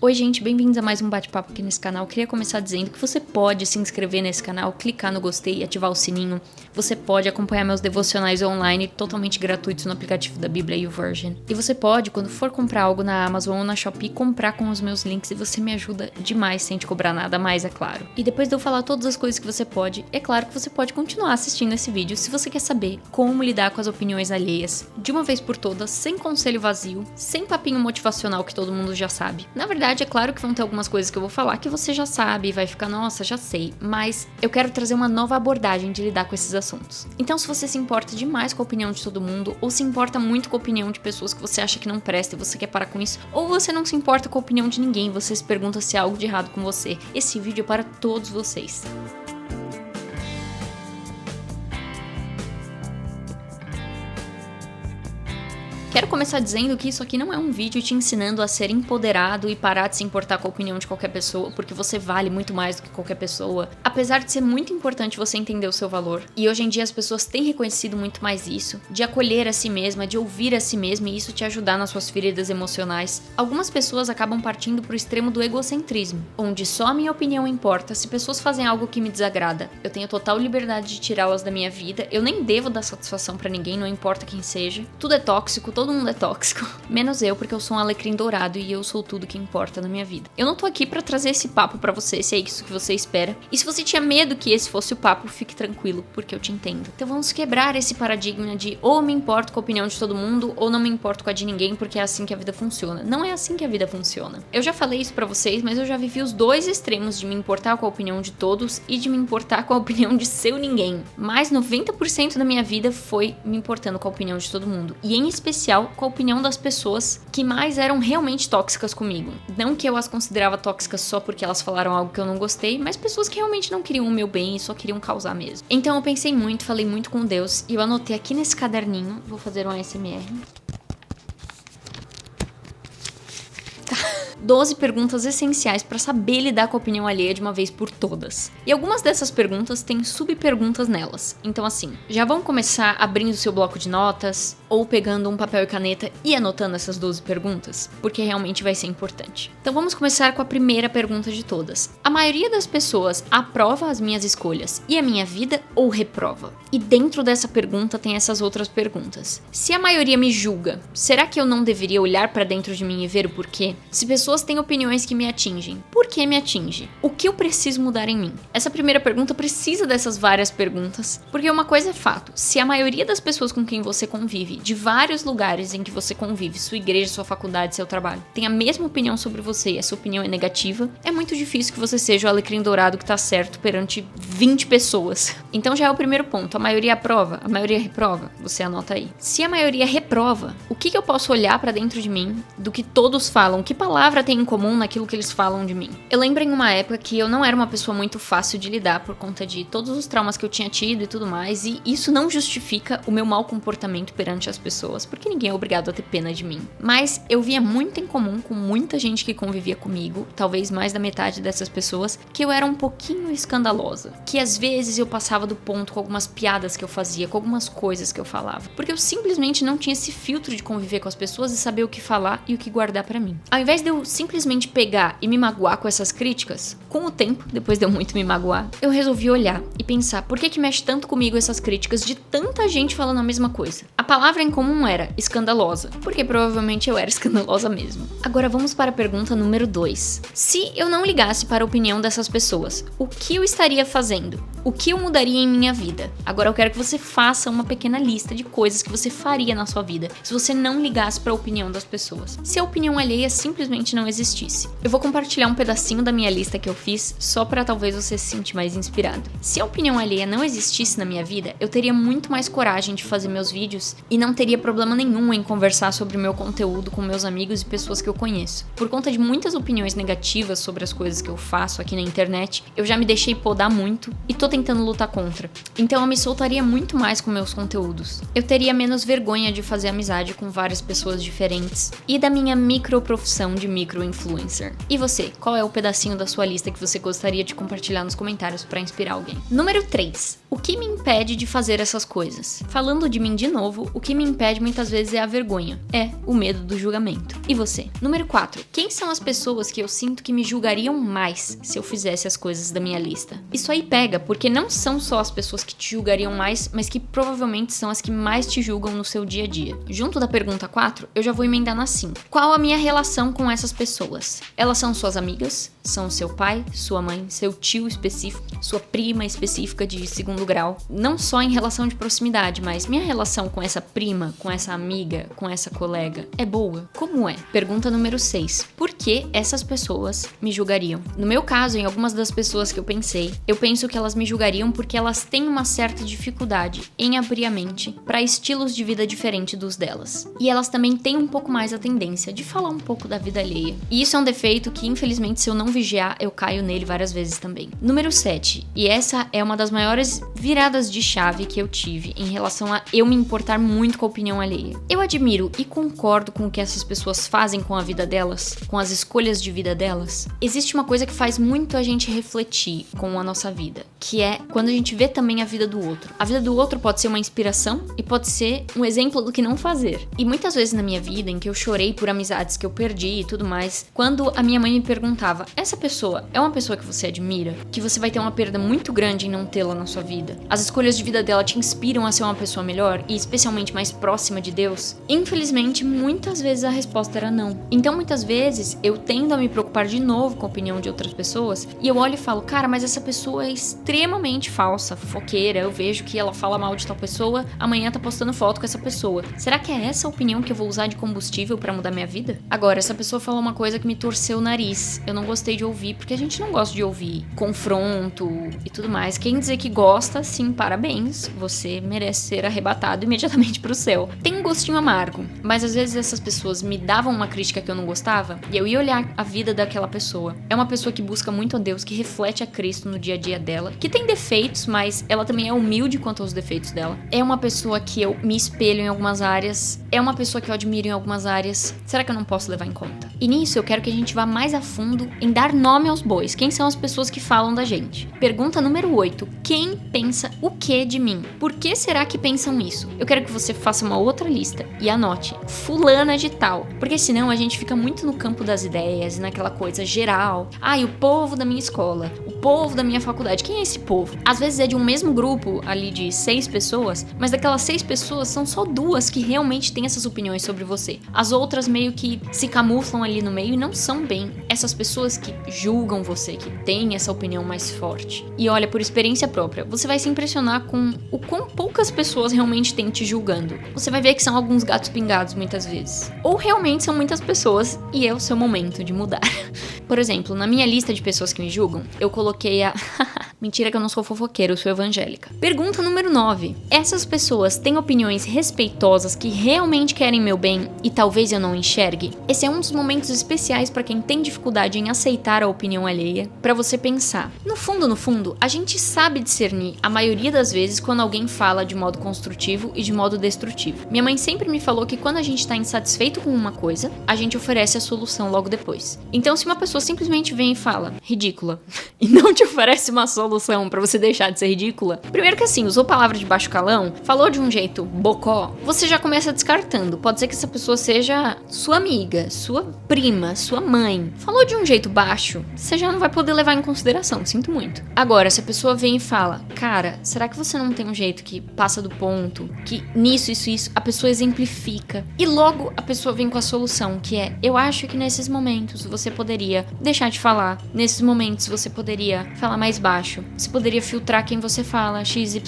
Oi gente, bem-vindos a mais um bate-papo aqui nesse canal. Queria começar dizendo que você pode se inscrever nesse canal, clicar no gostei e ativar o sininho. Você pode acompanhar meus devocionais online totalmente gratuitos no aplicativo da Bíblia YouVersion. E você pode, quando for comprar algo na Amazon ou na Shopee, comprar com os meus links e você me ajuda demais sem te cobrar nada mais, é claro. E depois de eu falar todas as coisas que você pode, é claro que você pode continuar assistindo esse vídeo se você quer saber como lidar com as opiniões alheias, de uma vez por todas, sem conselho vazio, sem papinho motivacional que todo mundo já sabe. Na verdade, é claro que vão ter algumas coisas que eu vou falar que você já sabe e vai ficar, nossa, já sei, mas eu quero trazer uma nova abordagem de lidar com esses assuntos. Então, se você se importa demais com a opinião de todo mundo, ou se importa muito com a opinião de pessoas que você acha que não presta e você quer parar com isso, ou você não se importa com a opinião de ninguém, você se pergunta se há algo de errado com você, esse vídeo é para todos vocês. Quero começar dizendo que isso aqui não é um vídeo te ensinando a ser empoderado e parar de se importar com a opinião de qualquer pessoa, porque você vale muito mais do que qualquer pessoa. Apesar de ser muito importante você entender o seu valor, e hoje em dia as pessoas têm reconhecido muito mais isso, de acolher a si mesma, de ouvir a si mesma e isso te ajudar nas suas feridas emocionais, algumas pessoas acabam partindo pro extremo do egocentrismo, onde só a minha opinião importa, se pessoas fazem algo que me desagrada, eu tenho total liberdade de tirá-las da minha vida, eu nem devo dar satisfação pra ninguém, não importa quem seja, tudo é tóxico, todo mundo é tóxico, menos eu, porque eu sou um alecrim dourado e eu sou tudo que importa na minha vida. Eu não tô aqui pra trazer esse papo pra você, se é isso que você espera. E se você tinha medo que esse fosse o papo, fique tranquilo, porque eu te entendo. Então vamos quebrar esse paradigma de ou me importo com a opinião de todo mundo, ou não me importo com a de ninguém, porque é assim que a vida funciona. Não é assim que a vida funciona. Eu já falei isso pra vocês, mas eu já vivi os dois extremos de me importar com a opinião de todos e de me importar com a opinião de seu ninguém. Mas 90% da minha vida foi me importando com a opinião de todo mundo. E em especial, com a opinião das pessoas que mais eram realmente tóxicas comigo. Não que eu as considerava tóxicas só porque elas falaram algo que eu não gostei, mas pessoas que realmente não queriam o meu bem e só queriam causar mesmo. Então eu pensei muito, falei muito com Deus e eu anotei aqui nesse caderninho, vou fazer um ASMR. 12 perguntas essenciais para saber lidar com a opinião alheia de uma vez por todas. E algumas dessas perguntas têm subperguntas nelas. Então assim, já vão começar abrindo seu bloco de notas ou pegando um papel e caneta e anotando essas 12 perguntas, porque realmente vai ser importante. Então vamos começar com a primeira pergunta de todas. A maioria das pessoas aprova as minhas escolhas e a minha vida ou reprova? E dentro dessa pergunta tem essas outras perguntas. Se a maioria me julga, será que eu não deveria olhar para dentro de mim e ver o porquê? Se pessoas têm opiniões que me atingem, por que me atinge? O que eu preciso mudar em mim? Essa primeira pergunta precisa dessas várias perguntas, porque uma coisa é fato, se a maioria das pessoas com quem você convive, de vários lugares em que você convive, sua igreja, sua faculdade, seu trabalho, tem a mesma opinião sobre você e essa opinião é negativa, é muito difícil que você seja o alecrim dourado que tá certo perante 20 pessoas. Então já é o primeiro ponto, a maioria aprova, a maioria reprova, você anota aí. Se a maioria reprova, o que eu posso olhar pra dentro de mim, do que todos falam, que palavra tem em comum naquilo que eles falam de mim? Eu lembro em uma época que eu não era uma pessoa muito fácil de lidar por conta de todos os traumas que eu tinha tido e tudo mais, e isso não justifica o meu mau comportamento perante as pessoas, porque ninguém é obrigado a ter pena de mim. Mas eu via muito em comum com muita gente que convivia comigo, talvez mais da metade dessas pessoas, que eu era um pouquinho escandalosa, que às vezes eu passava do ponto com algumas piadas que eu fazia, com algumas coisas que eu falava, porque eu simplesmente não tinha esse filtro de conviver com as pessoas e saber o que falar e o que guardar pra mim. Ao invés de eu simplesmente pegar e me magoar com essas críticas, com o tempo, depois de eu muito me magoar, eu resolvi olhar e pensar, por que mexe tanto comigo essas críticas de tanta gente falando a mesma coisa? A palavra em comum era escandalosa, porque provavelmente eu era escandalosa mesmo. Agora vamos para a pergunta número 2. Se eu não ligasse para a opinião dessas pessoas, o que eu estaria fazendo? O que eu mudaria em minha vida? Agora eu quero que você faça uma pequena lista de coisas que você faria na sua vida se você não ligasse para a opinião das pessoas. Se a opinião alheia simplesmente não existisse. Eu vou compartilhar um pedacinho da minha lista que eu fiz só para talvez você se sentir mais inspirado. Se a opinião alheia não existisse na minha vida, eu teria muito mais coragem de fazer meus vídeos e não teria problema nenhum em conversar sobre o meu conteúdo com meus amigos e pessoas que eu conheço. Por conta de muitas opiniões negativas sobre as coisas que eu faço aqui na internet, eu já me deixei podar muito e tô tentando lutar contra. Então eu me soltaria muito mais com meus conteúdos. Eu teria menos vergonha de fazer amizade com várias pessoas diferentes e da minha microprofissão de micro-influencer. E você, qual é o pedacinho da sua lista que você gostaria de compartilhar nos comentários para inspirar alguém? Número 3. O que me impede de fazer essas coisas? Falando de mim de novo, o que que me impede muitas vezes é a vergonha. É o medo do julgamento. E você? Número 4. Quem são as pessoas que eu sinto que me julgariam mais se eu fizesse as coisas da minha lista? Isso aí pega, porque não são só as pessoas que te julgariam mais, mas que provavelmente são as que mais te julgam no seu dia a dia. Junto da pergunta 4, eu já vou emendar na 5. Qual a minha relação com essas pessoas? Elas são suas amigas? São seu pai, sua mãe, seu tio específico, sua prima específica de segundo grau? Não só em relação de proximidade, mas minha relação com essa prima, com essa amiga, com essa colega é boa? Como é? Pergunta número 6. Por que essas pessoas me julgariam? No meu caso, em algumas das pessoas que eu penso que elas me julgariam porque elas têm uma certa dificuldade em abrir a mente para estilos de vida diferentes dos delas. E elas também têm um pouco mais a tendência de falar um pouco da vida alheia. E isso é um defeito que, infelizmente, se eu não vigiar, eu caio nele várias vezes também. Número 7. E essa é uma das maiores viradas de chave que eu tive em relação a eu me importar muito com a opinião alheia. Eu admiro e concordo com o que essas pessoas fazem com a vida delas, com as escolhas de vida delas. Existe uma coisa que faz muito a gente refletir com a nossa vida, que é quando a gente vê também a vida do outro. A vida do outro pode ser uma inspiração e pode ser um exemplo do que não fazer. E muitas vezes na minha vida, em que eu chorei por amizades que eu perdi e tudo mais, quando a minha mãe me perguntava, essa pessoa é uma pessoa que você admira? Que você vai ter uma perda muito grande em não tê-la na sua vida? As escolhas de vida dela te inspiram a ser uma pessoa melhor e especialmente mais próxima de Deus? Infelizmente, muitas vezes a resposta era não. Então, muitas vezes, eu tendo a me preocupar de novo com a opinião de outras pessoas e eu olho e falo, cara, mas essa pessoa é extremamente falsa, fofoqueira, eu vejo que ela fala mal de tal pessoa, amanhã tá postando foto com essa pessoa. Será que é essa a opinião que eu vou usar de combustível pra mudar minha vida? Agora, essa pessoa falou uma coisa que me torceu o nariz. Eu não gostei de ouvir, porque a gente não gosta de ouvir confronto e tudo mais. Quem dizer que gosta, sim, parabéns. Você merece ser arrebatado imediatamente pro céu. Tem um gostinho amargo, mas às vezes essas pessoas me davam uma crítica que eu não gostava e eu ia olhar a vida daquela pessoa. É uma pessoa que busca muito a Deus, que reflete a Cristo no dia a dia dela, que tem defeitos, mas ela também é humilde quanto aos defeitos dela. É uma pessoa que eu me espelho em algumas áreas, é uma pessoa que eu admiro em algumas áreas. Será que eu não posso levar em conta? E nisso eu quero que a gente vá mais a fundo em dar nome aos bois. Quem são as pessoas que falam da gente? Pergunta número 8. Quem pensa o que de mim? Por que será que pensam isso? Eu quero que você faça uma outra lista e anote fulana de tal, porque senão a gente fica muito no campo das ideias e naquela coisa geral. E o povo da minha escola, o povo da minha faculdade. Quem é esse povo? Às vezes é de um mesmo grupo ali de 6 pessoas, mas daquelas 6 pessoas são só 2 que realmente têm essas opiniões sobre você. As outras meio que se camuflam ali no meio e não são bem essas pessoas que julgam você, que têm essa opinião mais forte. E olha, por experiência própria, você vai se impressionar com o quão poucas pessoas realmente têm te julgando. Você vai ver que são alguns gatos pingados muitas vezes. Ou realmente são muitas pessoas e é o seu momento de mudar. Por exemplo, na minha lista de pessoas que me julgam, eu coloquei a... Mentira que eu não sou fofoqueira, eu sou evangélica. Pergunta número 9. Essas pessoas têm opiniões respeitosas que realmente querem meu bem e talvez eu não enxergue? Esse é um dos momentos especiais para quem tem dificuldade em aceitar a opinião alheia, para você pensar. No fundo, a gente sabe discernir a maioria das vezes quando alguém fala de modo construtivo e de modo destrutivo. Minha mãe sempre me falou que quando a gente tá insatisfeito com uma coisa, a gente oferece a solução logo depois. Então, se uma pessoa simplesmente vem e fala, ridícula, e não te oferece uma solução pra você deixar de ser ridícula, primeiro que assim, usou palavra de baixo calão, falou de um jeito bocó, você já começa descartando. Pode ser que essa pessoa seja sua amiga, sua prima, sua mãe. Falou de um jeito baixo, você já não vai poder levar em consideração, sinto muito. Agora, se a pessoa vem e fala, cara, será que você não tem um jeito que passa do ponto, que nisso, isso, a pessoa exemplifica, e logo a pessoa vem com a solução, que é, eu acho que nesses momentos você poderia deixar de falar, nesses momentos você poderia falar mais baixo, você poderia filtrar quem você fala, XYZ.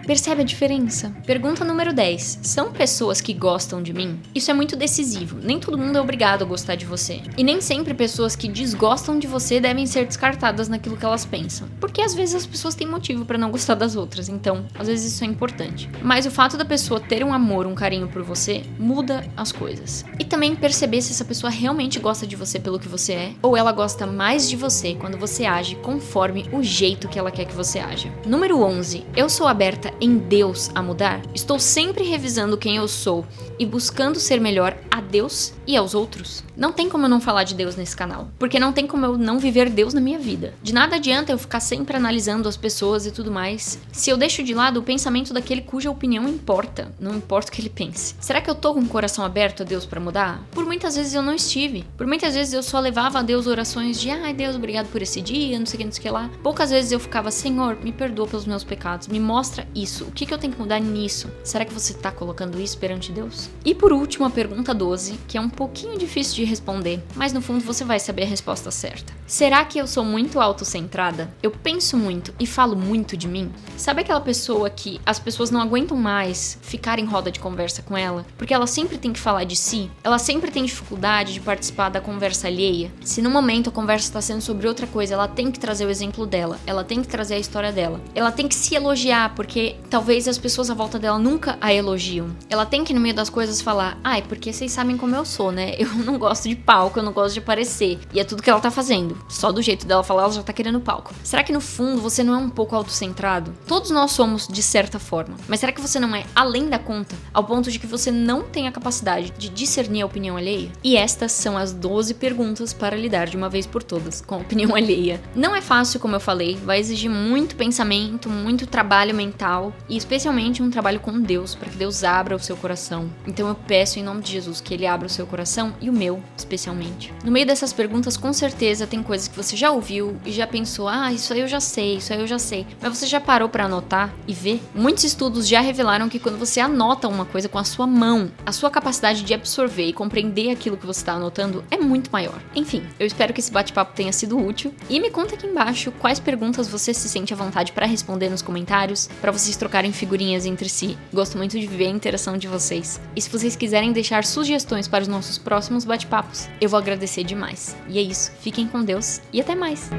Percebe a diferença? Pergunta número 10. São pessoas que gostam de mim? Isso é muito decisivo. Nem todo mundo é obrigado a gostar de você. E nem sempre pessoas que desgostam de você devem ser descartadas naquilo que elas pensam. Porque às vezes as pessoas têm motivo pra não gostar das outras, então às vezes isso é importante. Mas o fato da pessoa ter um amor, um carinho por você, muda as coisas. E também perceber se essa pessoa realmente gosta de você pelo que você é, ou ela gosta mais de você quando você age conforme o jeito jeito que ela quer que você haja. Número 11. Eu sou aberta em Deus a mudar? Estou sempre revisando quem eu sou e buscando ser melhor a Deus e aos outros? Não tem como eu não falar de Deus nesse canal, porque não tem como eu não viver Deus na minha vida. De nada adianta eu ficar sempre analisando as pessoas e tudo mais, se eu deixo de lado o pensamento daquele cuja opinião importa, não importa o que ele pense. Será que eu tô com o coração aberto a Deus pra mudar? Por muitas vezes eu não estive. Por muitas vezes eu só levava a Deus orações de ai Deus, obrigado por esse dia, não sei o que, não sei o que lá. Poucas vezes eu ficava, Senhor, me perdoa pelos meus pecados, me mostra isso, o que eu tenho que mudar nisso? Será que você tá colocando isso perante Deus? E por último, a pergunta 12, que é um pouquinho difícil de responder, mas no fundo você vai saber a resposta certa. Será que eu sou muito autocentrada? Eu penso muito e falo muito de mim? Sabe aquela pessoa que as pessoas não aguentam mais ficar em roda de conversa com ela? Porque ela sempre tem que falar de si? Ela sempre tem dificuldade de participar da conversa alheia? Se no momento a conversa está sendo sobre outra coisa, ela tem que trazer o exemplo dela, ela tem que trazer a história dela. Ela tem que se elogiar, porque talvez as pessoas à volta dela nunca a elogiam. Ela tem que no meio das coisas falar, ai, porque vocês sabem como eu sou, né? Eu não gosto de palco, eu não gosto de aparecer. E é tudo que ela tá fazendo. Só do jeito dela falar, ela já tá querendo palco. Será que no fundo você não é um pouco autocentrado? Todos nós somos, de certa forma. Mas será que você não é além da conta, ao ponto de que você não tem a capacidade de discernir a opinião alheia? E estas são as 12 perguntas para lidar de uma vez por todas com a opinião alheia. Não é fácil, como eu falei, vai exigir muito pensamento, muito trabalho mental e especialmente um trabalho com Deus, para que Deus abra o seu coração. Então eu peço em nome de Jesus que Ele abra o seu coração e o meu, especialmente. No meio dessas perguntas, com certeza tem coisas que você já ouviu e já pensou, isso aí eu já sei, isso aí eu já sei. Mas você já parou para anotar e ver? Muitos estudos já revelaram que quando você anota uma coisa com a sua mão, a sua capacidade de absorver e compreender aquilo que você está anotando é muito maior. Enfim, eu espero que esse bate-papo tenha sido útil e me conta aqui embaixo quais perguntas você se sente à vontade para responder nos comentários, para vocês trocarem figurinhas entre si. Gosto muito de ver a interação de vocês. E se vocês quiserem deixar sugestões para os nossos próximos bate-papos, eu vou agradecer demais. E é isso, fiquem com Deus e até mais!